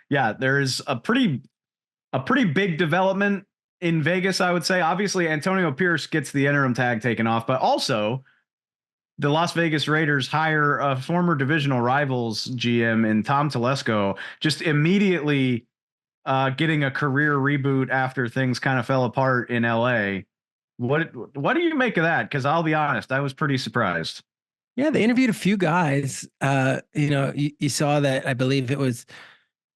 Yeah, there's a pretty big development in Vegas, I would say. Obviously, Antonio Pierce gets the interim tag taken off, but also the Las Vegas Raiders hire a former divisional rivals GM in Tom Telesco, just immediately getting a career reboot after things kind of fell apart in LA. What do you make of that? Because I'll be honest, I was pretty surprised. Yeah, they interviewed a few guys. You saw that I believe it was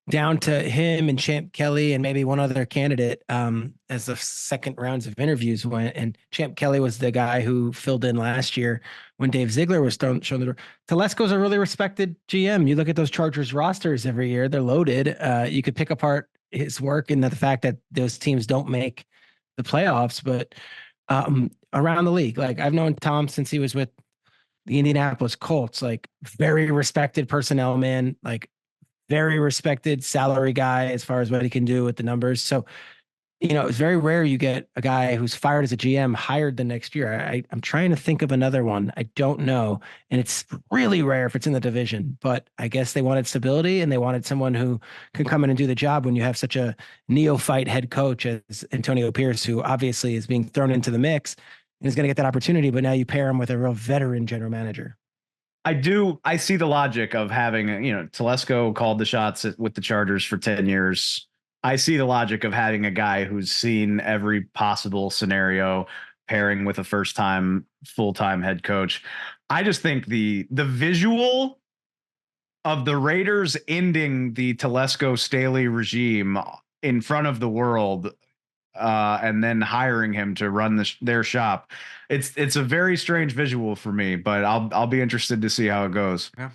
down to him and Champ Kelly and maybe one other candidate as the second rounds of interviews went. And Champ Kelly was the guy who filled in last year when Dave Ziegler was shown the door. Telesco's a really respected GM. You look at those Chargers rosters every year, they're loaded. You could pick apart his work and the fact that those teams don't make the playoffs, but around the league, like I've known Tom since he was with the Indianapolis Colts, like very respected personnel man, like very respected salary guy as far as what he can do with the numbers. So, it's very rare you get a guy who's fired as a GM hired the next year. I'm trying to think of another one. I don't know. And it's really rare if it's in the division, but I guess they wanted stability and they wanted someone who can come in and do the job when you have such a neophyte head coach as Antonio Pierce, who obviously is being thrown into the mix and is going to get that opportunity. But now you pair him with a real veteran general manager. I see the logic of having, Telesco called the shots with the Chargers for 10 years. I see the logic of having a guy who's seen every possible scenario pairing with a first time full-time head coach. I just think the visual of the Raiders ending the Telesco Staley regime in front of the world and then hiring him to run their shop. It's a very strange visual for me, but I'll be interested to see how it goes. Yeah,